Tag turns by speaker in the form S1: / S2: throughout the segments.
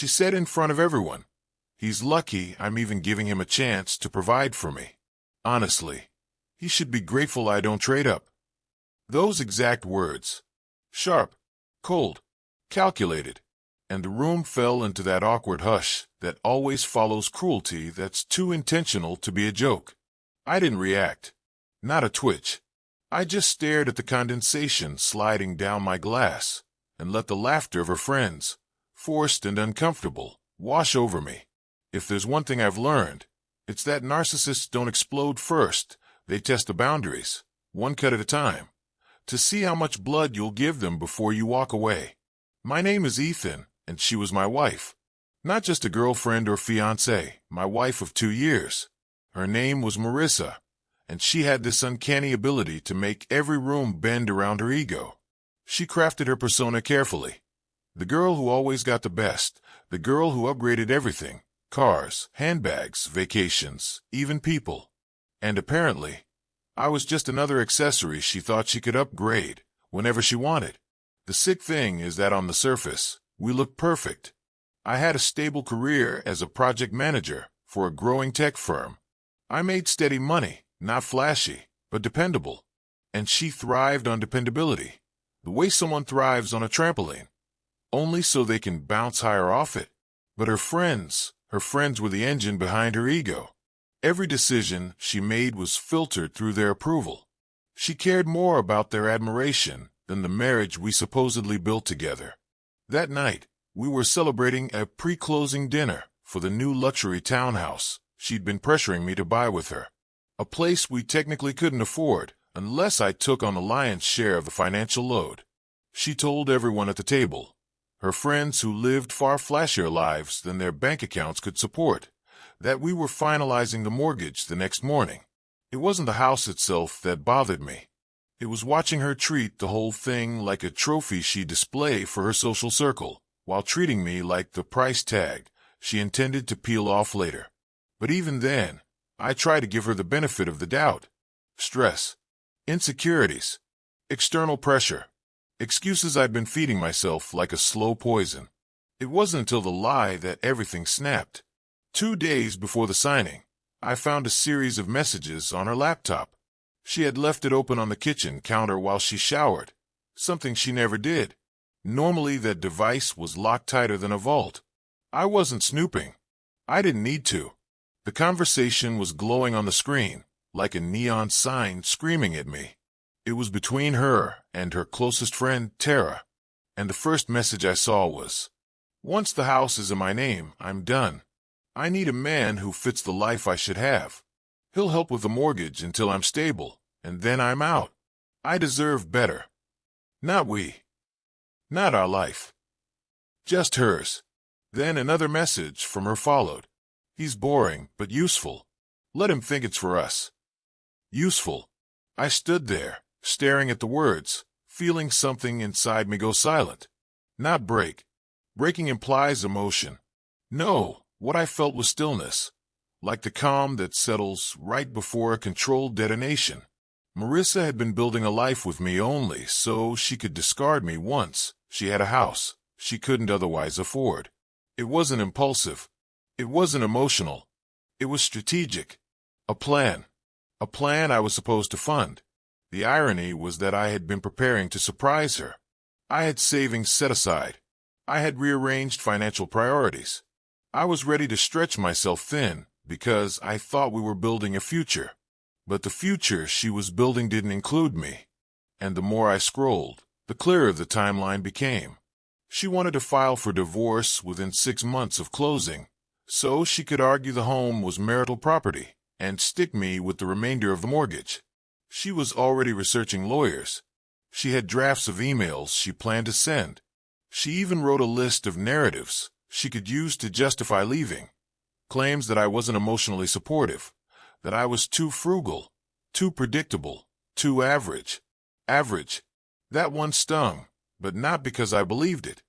S1: She said in front of everyone. He's lucky I'm even giving him a chance to provide for me. Honestly, he should be grateful I don't trade up. Those exact words. Sharp, cold, calculated. And the room fell into that awkward hush that always follows cruelty that's too intentional to be a joke. I didn't react. Not a twitch. I just stared at the condensation sliding down my glass and let the laughter of her friends, forced and uncomfortable, wash over me. If there's one thing I've learned, it's that narcissists don't explode first. They test the boundaries, one cut at a time, to see how much blood you'll give them before you walk away. My name is Ethan, and she was my wife. Not just a girlfriend or fiancée, my wife of 2 years. Her name was Marissa, and she had this uncanny ability to make every room bend around her ego. She crafted her persona carefully. The girl who always got the best, the girl who upgraded everything, cars, handbags, vacations, even people. And apparently, I was just another accessory she thought she could upgrade whenever she wanted. The sick thing is that on the surface, we looked perfect. I had a stable career as a project manager for a growing tech firm. I made steady money, not flashy, but dependable. And she thrived on dependability, the way someone thrives on a trampoline, only so they can bounce higher off it. But her friends were the engine behind her ego. Every decision she made was filtered through their approval. She cared more about their admiration than the marriage we supposedly built together. That night, we were celebrating a pre-closing dinner for the new luxury townhouse she'd been pressuring me to buy with her. A place we technically couldn't afford unless I took on the lion's share of the financial load. She told everyone at the table, her friends who lived far flashier lives than their bank accounts could support, that we were finalizing the mortgage the next morning. It wasn't the house itself that bothered me. It was watching her treat the whole thing like a trophy she'd display for her social circle, while treating me like the price tag she intended to peel off later. But even then, I tried to give her the benefit of the doubt. Stress, insecurities, external pressure, excuses I'd been feeding myself like a slow poison. It wasn't until the lie that everything snapped. 2 days before the signing, I found a series of messages on her laptop. She had left it open on the kitchen counter while she showered, something she never did. Normally that device was locked tighter than a vault. I wasn't snooping. I didn't need to. The conversation was glowing on the screen, like a neon sign screaming at me. It was between her and her closest friend, Tara. And the first message I saw was, "Once the house is in my name, I'm done. I need a man who fits the life I should have. He'll help with the mortgage until I'm stable, and then I'm out. I deserve better. Not we. Not our life. Just hers." Then another message from her followed. "He's boring, but useful. Let him think it's for us." Useful. I stood there, staring at the words, feeling something inside me go silent. Not break. Breaking implies emotion. No. What I felt was stillness, like the calm that settles right before a controlled detonation. Marissa had been building a life with me only so she could discard me once she had a house she couldn't otherwise afford. It wasn't impulsive. It wasn't emotional. It was strategic. A plan. A plan I was supposed to fund. The irony was that I had been preparing to surprise her. I had savings set aside. I had rearranged financial priorities. I was ready to stretch myself thin because I thought we were building a future. But the future she was building didn't include me. And the more I scrolled, the clearer the timeline became. She wanted to file for divorce within 6 months of closing, so she could argue the home was marital property and stick me with the remainder of the mortgage. She was already researching lawyers. She had drafts of emails she planned to send. She even wrote a list of narratives she could use to justify leaving. Claims that I wasn't emotionally supportive, that I was too frugal, too predictable, too average. Average. That one stung, but not because I believed it.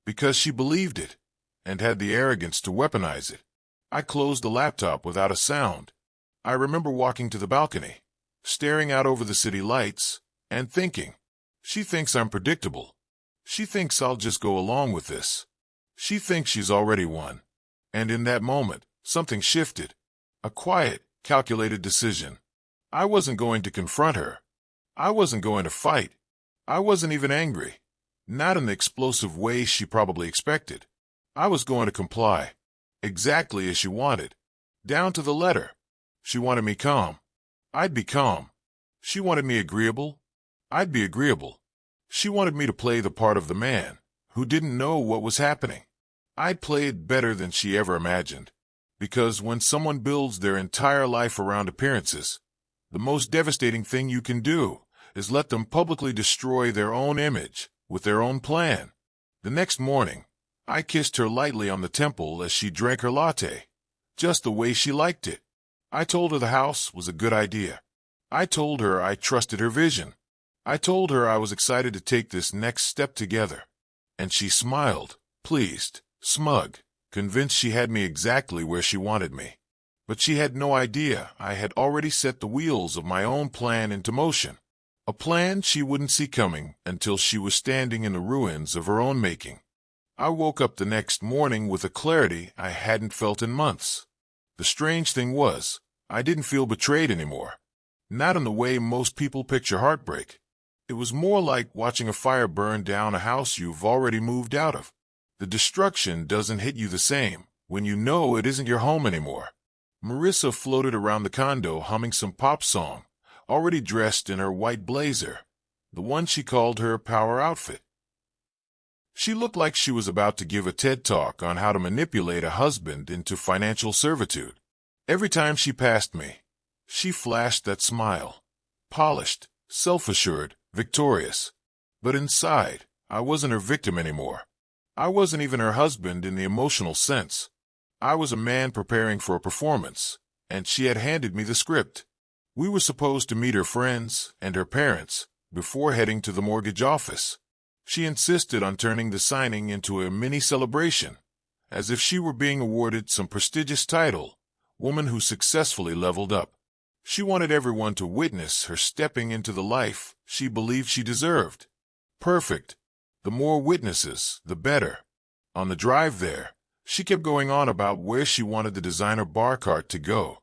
S1: Because she believed it, and had the arrogance to weaponize it. I closed the laptop without a sound. I remember walking to the balcony, staring out over the city lights, and thinking, she thinks I'm predictable. She thinks I'll just go along with this. She thinks she's already won. And in that moment, something shifted. A quiet, calculated decision. I wasn't going to confront her. I wasn't going to fight. I wasn't even angry. Not in the explosive way she probably expected. I was going to comply. Exactly as she wanted. Down to the letter. She wanted me calm. I'd be calm. She wanted me agreeable. I'd be agreeable. She wanted me to play the part of the man who didn't know what was happening. I'd play it better than she ever imagined. Because when someone builds their entire life around appearances, the most devastating thing you can do is let them publicly destroy their own image with their own plan. The next morning, I kissed her lightly on the temple as she drank her latte, just the way she liked it. I told her the house was a good idea. I told her I trusted her vision. I told her I was excited to take this next step together. And she smiled, pleased, smug, convinced she had me exactly where she wanted me. But she had no idea I had already set the wheels of my own plan into motion. A plan she wouldn't see coming until she was standing in the ruins of her own making. I woke up the next morning with a clarity I hadn't felt in months. The strange thing was, I didn't feel betrayed anymore. Not in the way most people picture heartbreak. It was more like watching a fire burn down a house you've already moved out of. The destruction doesn't hit you the same when you know it isn't your home anymore. Marissa floated around the condo humming some pop song, already dressed in her white blazer, the one she called her power outfit. She looked like she was about to give a TED Talk on how to manipulate a husband into financial servitude. Every time she passed me, she flashed that smile. Polished, self-assured, victorious. But inside, I wasn't her victim anymore. I wasn't even her husband in the emotional sense. I was a man preparing for a performance, and she had handed me the script. We were supposed to meet her friends and her parents before heading to the mortgage office. She insisted on turning the signing into a mini celebration, as if she were being awarded some prestigious title, woman who successfully leveled up. She wanted everyone to witness her stepping into the life she believed she deserved. Perfect. The more witnesses, the better. On the drive there, she kept going on about where she wanted the designer bar cart to go,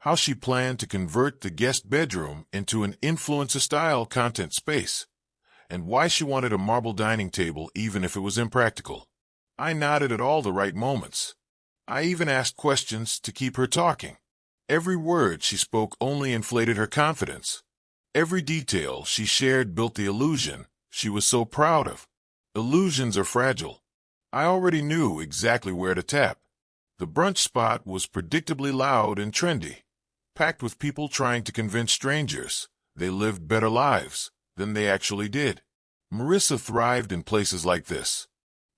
S1: how she planned to convert the guest bedroom into an influencer-style content space, and why she wanted a marble dining table even if it was impractical. I nodded at all the right moments. I even asked questions to keep her talking. Every word she spoke only inflated her confidence. Every detail she shared built the illusion she was so proud of. Illusions are fragile. I already knew exactly where to tap. The brunch spot was predictably loud and trendy, packed with people trying to convince strangers they lived better lives than they actually did. Marissa thrived in places like this.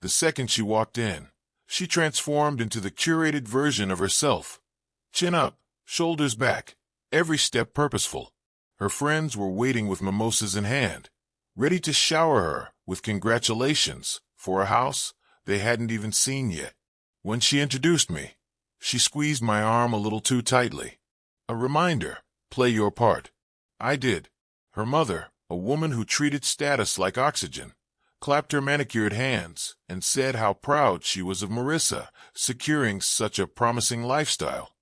S1: The second she walked in, she transformed into the curated version of herself. Chin up, shoulders back, every step purposeful. Her friends were waiting with mimosas in hand, ready to shower her with congratulations for a house they hadn't even seen yet. When she introduced me, she squeezed my arm a little too tightly. A reminder, play your part. I did. Her mother, a woman who treated status like oxygen, clapped her manicured hands and said how proud she was of Marissa securing such a promising lifestyle.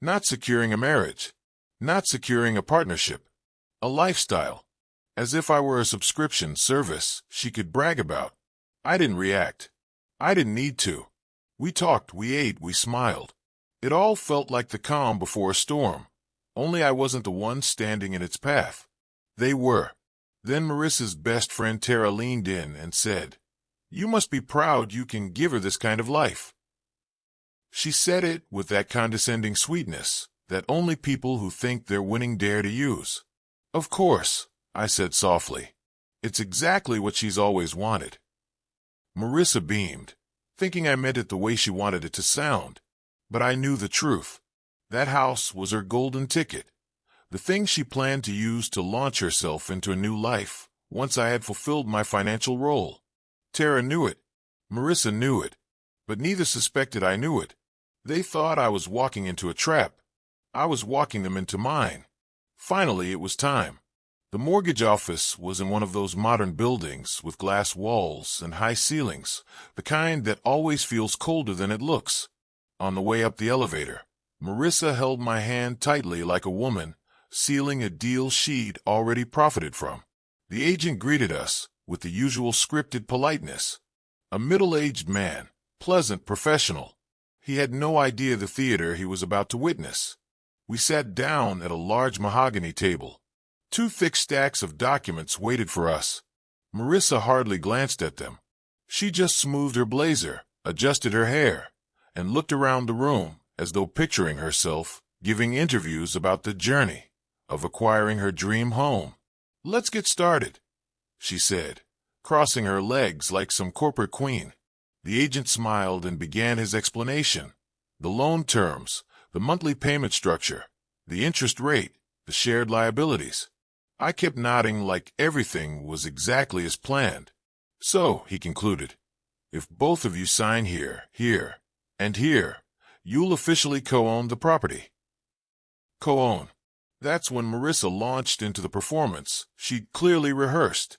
S1: Not securing a marriage, not securing a partnership, a lifestyle. As if I were a subscription service she could brag about. I didn't react. I didn't need to. We talked, we ate, we smiled. It all felt like the calm before a storm, only I wasn't the one standing in its path. They were. Then Marissa's best friend Tara leaned in and said, "You must be proud you can give her this kind of life." She said it with that condescending sweetness that only people who think they're winning dare to use. "Of course," I said softly. "It's exactly what she's always wanted." Marissa beamed, thinking I meant it the way she wanted it to sound. But I knew the truth. That house was her golden ticket, the thing she planned to use to launch herself into a new life once I had fulfilled my financial role. Tara knew it. Marissa knew it. But neither suspected I knew it. They thought I was walking into a trap. I was walking them into mine. Finally, it was time. The mortgage office was in one of those modern buildings with glass walls and high ceilings, the kind that always feels colder than it looks. On the way up the elevator, Marissa held my hand tightly like a woman, sealing a deal she'd already profited from. The agent greeted us with the usual scripted politeness. A middle-aged man, pleasant, professional. He had no idea the theater he was about to witness. We sat down at a large mahogany table. 2 thick stacks of documents waited for us. Marissa hardly glanced at them. She just smoothed her blazer, adjusted her hair, and looked around the room as though picturing herself giving interviews about the journey of acquiring her dream home. "Let's get started," she said, crossing her legs like some corporate queen. The agent smiled and began his explanation. The loan terms, the monthly payment structure, the interest rate, the shared liabilities. I kept nodding like everything was exactly as planned. "So," he concluded, "if both of you sign here, here, and here, you'll officially co-own the property." Co-own. That's when Marissa launched into the performance she'd clearly rehearsed.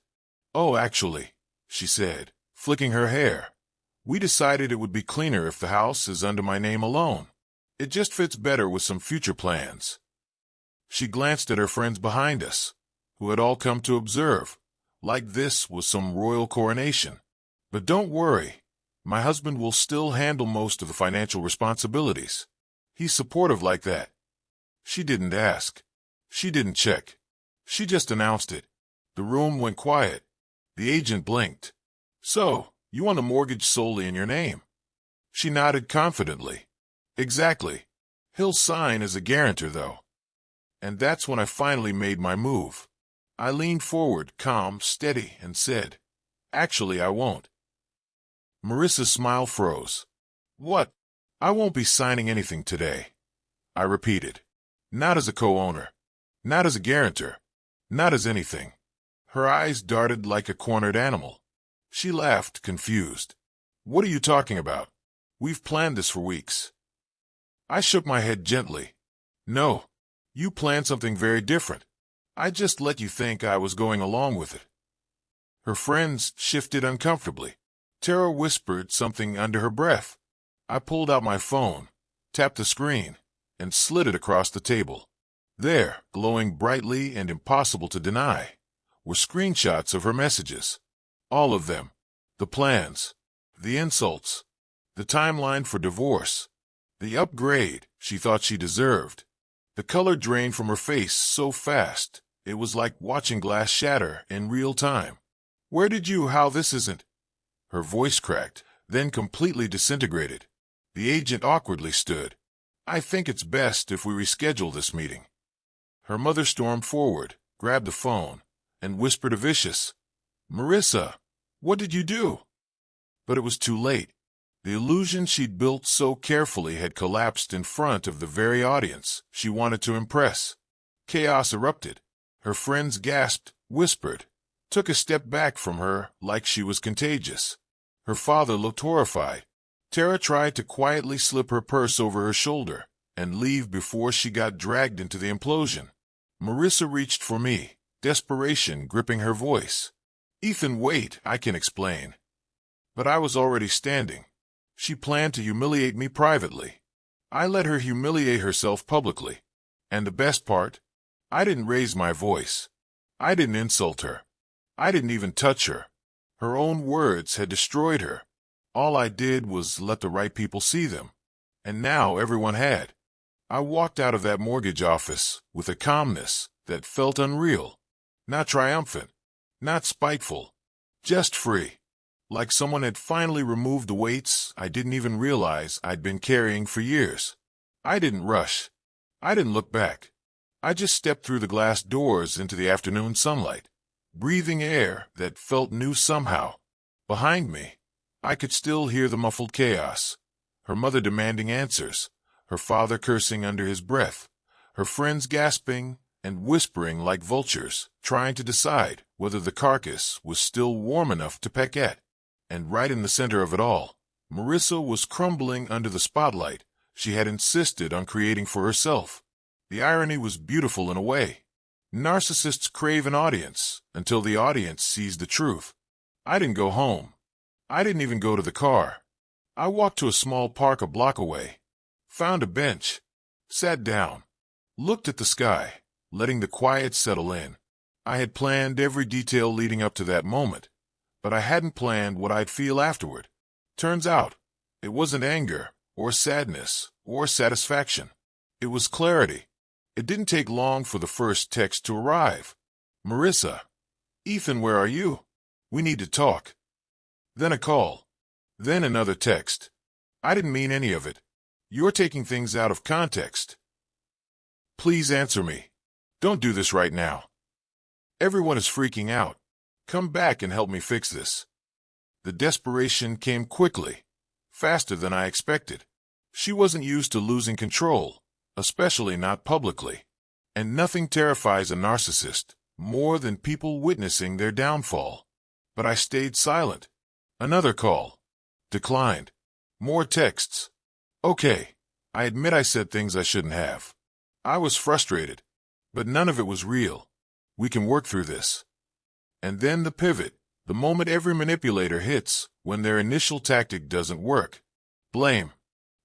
S1: "Oh, actually," she said, flicking her hair, "we decided it would be cleaner if the house is under my name alone. It just fits better with some future plans." She glanced at her friends behind us, who had all come to observe, like this was some royal coronation. "But don't worry, my husband will still handle most of the financial responsibilities. He's supportive like that." She didn't ask. She didn't check. She just announced it. The room went quiet. The agent blinked. "So, you want a mortgage solely in your name?" She nodded confidently. "Exactly. He'll sign as a guarantor, though." And that's when I finally made my move. I leaned forward, calm, steady, and said, "Actually, I won't." Marissa's smile froze. "What? I won't be signing anything today," I repeated. "Not as a co-owner. Not as a guarantor. Not as anything." Her eyes darted like a cornered animal. She laughed, confused. "What are you talking about? We've planned this for weeks." I shook my head gently. "No, you planned something very different. I just let you think I was going along with it." Her friends shifted uncomfortably. Tara whispered something under her breath. I pulled out my phone, tapped the screen, and slid it across the table. There, glowing brightly and impossible to deny, were screenshots of her messages. All of them. The plans, the insults, the timeline for divorce, the upgrade she thought she deserved. The color drained from her face so fast, it was like watching glass shatter in real time. How this isn't?" Her voice cracked, then completely disintegrated. The agent awkwardly stood. "I think it's best if we reschedule this meeting." Her mother stormed forward, grabbed the phone, and whispered a vicious, "Marissa, what did you do?" But it was too late. The illusion she'd built so carefully had collapsed in front of the very audience she wanted to impress. Chaos erupted. Her friends gasped, whispered, took a step back from her like she was contagious. Her father looked horrified. Tara tried to quietly slip her purse over her shoulder and leave before she got dragged into the implosion. Marissa reached for me, desperation gripping her voice. "Ethan, wait, I can explain." But I was already standing. She planned to humiliate me privately. I let her humiliate herself publicly. And the best part? I didn't raise my voice. I didn't insult her. I didn't even touch her. Her own words had destroyed her. All I did was let the right people see them. And now everyone had. I walked out of that mortgage office with a calmness that felt unreal. Not triumphant. Not spiteful. Just free. Like someone had finally removed the weights I didn't even realize I'd been carrying for years. I didn't rush. I didn't look back. I just stepped through the glass doors into the afternoon sunlight, breathing air that felt new somehow. Behind me, I could still hear the muffled chaos. Her mother demanding answers, her father cursing under his breath, her friends gasping and whispering like vultures, trying to decide whether the carcass was still warm enough to peck at. And right in the center of it all, Marissa was crumbling under the spotlight she had insisted on creating for herself. The irony was beautiful in a way. Narcissists crave an audience until the audience sees the truth. I didn't go home. I didn't even go to the car. I walked to a small park a block away, found a bench, sat down, looked at the sky, letting the quiet settle in. I had planned every detail leading up to that moment, but I hadn't planned what I'd feel afterward. Turns out, it wasn't anger or sadness or satisfaction. It was clarity. It didn't take long for the first text to arrive. "Marissa, Ethan, where are you? We need to talk." Then a call. Then another text. "I didn't mean any of it. You're taking things out of context. Please answer me. Don't do this right now. Everyone is freaking out. Come back and help me fix this." The desperation came quickly, faster than I expected. She wasn't used to losing control, especially not publicly. And nothing terrifies a narcissist more than people witnessing their downfall. But I stayed silent. Another call. Declined. More texts. Okay, I admit I said things I shouldn't have. I was frustrated, but none of it was real. We can work through this. And then the pivot, the moment every manipulator hits when their initial tactic doesn't work. Blame.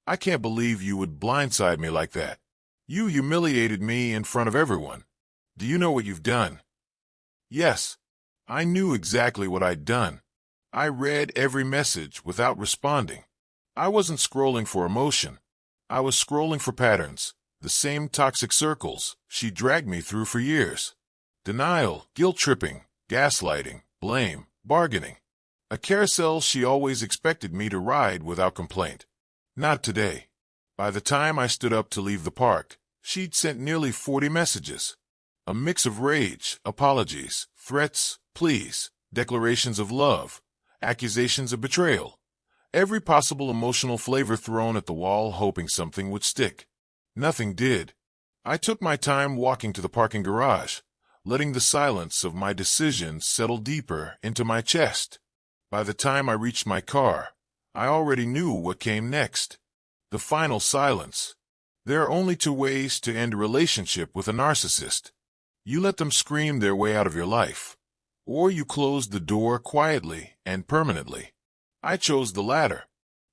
S1: "I can't believe you would blindside me like that. You humiliated me in front of everyone. Do you know what you've done?" Yes, I knew exactly what I'd done. I read every message without responding. I wasn't scrolling for emotion. I was scrolling for patterns, the same toxic circles she dragged me through for years. Denial, guilt-tripping, gaslighting, blame, bargaining. A carousel she always expected me to ride without complaint. Not today. By the time I stood up to leave the park, she'd sent nearly 40 messages. A mix of rage, apologies, threats, pleas, declarations of love, accusations of betrayal. Every possible emotional flavor thrown at the wall, hoping something would stick. Nothing did. I took my time walking to the parking garage, letting the silence of my decisions settle deeper into my chest. By the time I reached my car, I already knew what came next. The final silence. There are only two ways to end a relationship with a narcissist. You let them scream their way out of your life, or you close the door quietly and permanently. I chose the latter.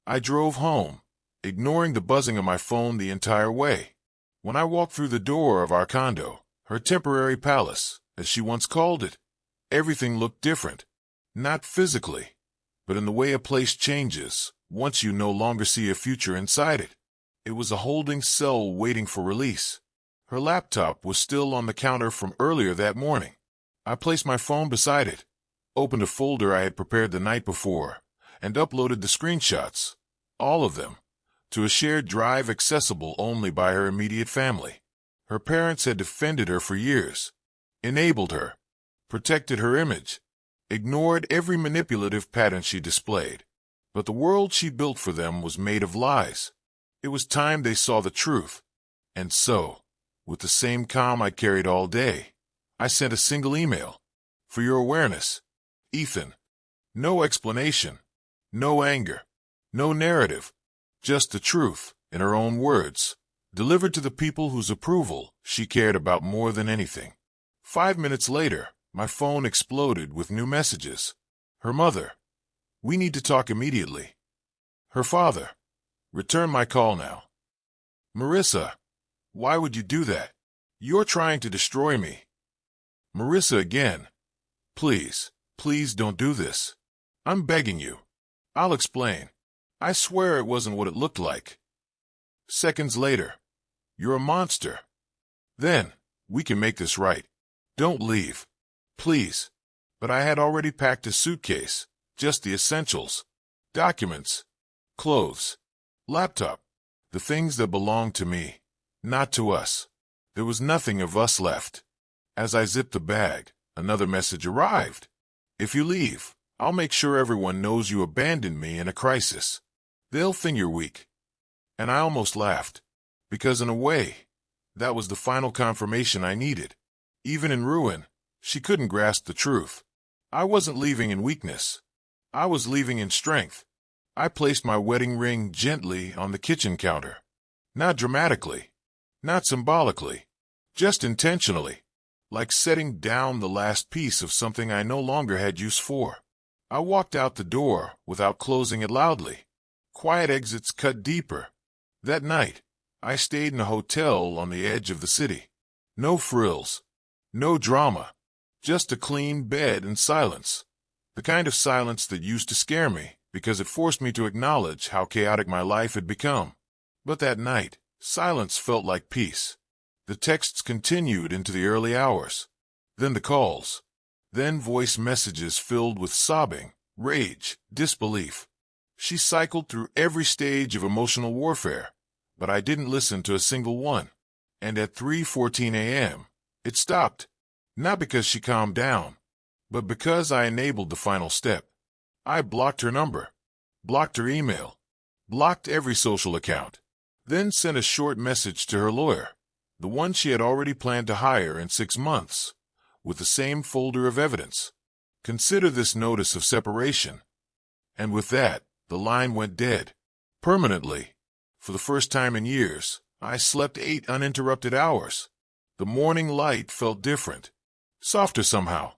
S1: I drove home, ignoring the buzzing of my phone the entire way. When I walked through the door of our condo, her temporary palace, as she once called it, everything looked different. Not physically, but in the way a place changes once you no longer see a future inside it. It was a holding cell waiting for release. Her laptop was still on the counter from earlier that morning. I placed my phone beside it, opened a folder I had prepared the night before, and uploaded the screenshots, all of them, to a shared drive accessible only by her immediate family. Her parents had defended her for years, enabled her, protected her image, ignored every manipulative pattern she displayed. But the world she built for them was made of lies. It was time they saw the truth. And so, with the same calm I carried all day, I sent a single email. "For your awareness, Ethan." No explanation, no anger, no narrative, just the truth, in her own words, delivered to the people whose approval she cared about more than anything. 5 minutes later, my phone exploded with new messages. Her mother: "We need to talk immediately." Her father: "Return my call now." Marissa: "Why would you do that? You're trying to destroy me." Marissa again: "Please, please don't do this. I'm begging you. I'll explain. I swear it wasn't what it looked like." Seconds later: "You're a monster. Then, we can make this right. Don't leave. Please." But I had already packed a suitcase, just the essentials. Documents, clothes, laptop, the things that belonged to me, not to us. There was nothing of us left. As I zipped the bag, another message arrived. "If you leave, I'll make sure everyone knows you abandoned me in a crisis. They'll think you're weak." And I almost laughed, because in a way, that was the final confirmation I needed. Even in ruin, she couldn't grasp the truth. I wasn't leaving in weakness. I was leaving in strength. I placed my wedding ring gently on the kitchen counter. Not dramatically, not symbolically, just intentionally. like setting down the last piece of something I no longer had use for. I walked out the door without closing it loudly. Quiet exits cut deeper. That night, I stayed in a hotel on the edge of the city. No frills, no drama, just a clean bed and silence. The kind of silence that used to scare me because it forced me to acknowledge how chaotic my life had become. But that night, silence felt like peace. The texts continued into the early hours. Then the calls. Then voice messages filled with sobbing, rage, disbelief. She cycled through every stage of emotional warfare, but I didn't listen to a single one. And at 3:14 a.m., it stopped. Not because she calmed down, but because I enabled the final step. I blocked her number, blocked her email, blocked every social account, then sent a short message to her lawyer, the one she had already planned to hire in 6 months, with the same folder of evidence. Consider this notice of separation. And with that, the line went dead. Permanently. For the first time in years, I slept 8 uninterrupted hours. The morning light felt different. Softer somehow.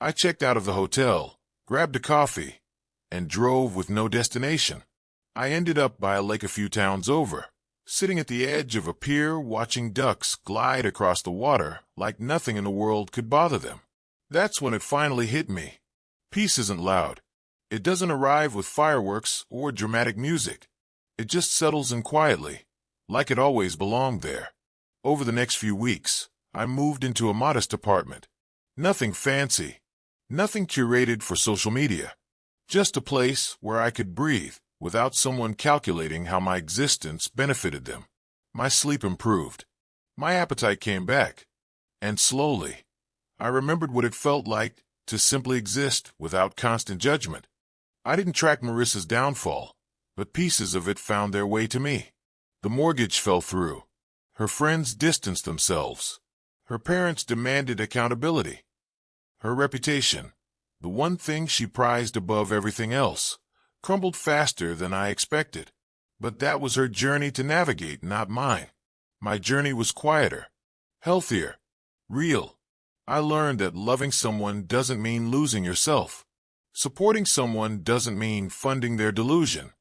S1: I checked out of the hotel, grabbed a coffee, and drove with no destination. I ended up by a lake a few towns over, sitting at the edge of a pier watching ducks glide across the water like nothing in the world could bother them. That's when it finally hit me. Peace isn't loud. It doesn't arrive with fireworks or dramatic music. It just settles in quietly, like it always belonged there. Over the next few weeks, I moved into a modest apartment. Nothing fancy, nothing curated for social media. Just a place where I could breathe without someone calculating how my existence benefited them. My sleep improved. My appetite came back. And slowly, I remembered what it felt like to simply exist without constant judgment. I didn't track Marissa's downfall, but pieces of it found their way to me. The mortgage fell through. Her friends distanced themselves. Her parents demanded accountability. Her reputation, the one thing she prized above everything else, crumbled faster than I expected. But that was her journey to navigate, not mine. My journey was quieter, healthier, real. I learned that loving someone doesn't mean losing yourself. Supporting someone doesn't mean funding their delusion.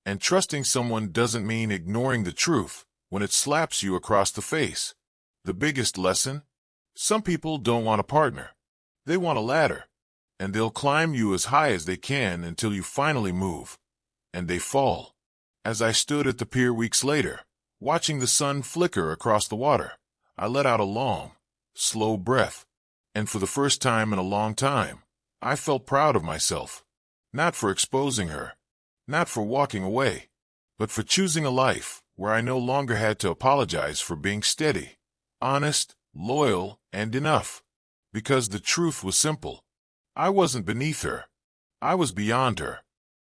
S1: And trusting someone doesn't mean ignoring the truth when it slaps you across the face. The biggest lesson? Some people don't want a partner. They want a ladder. And they'll climb you as high as they can until you finally move. And they fall. As I stood at the pier weeks later, watching the sun flicker across the water, I let out a long, slow breath. And for the first time in a long time, I felt proud of myself. Not for exposing her, not for walking away, but for choosing a life where I no longer had to apologize for being steady, honest, loyal, and enough. Because the truth was simple. I wasn't beneath her. I was beyond her.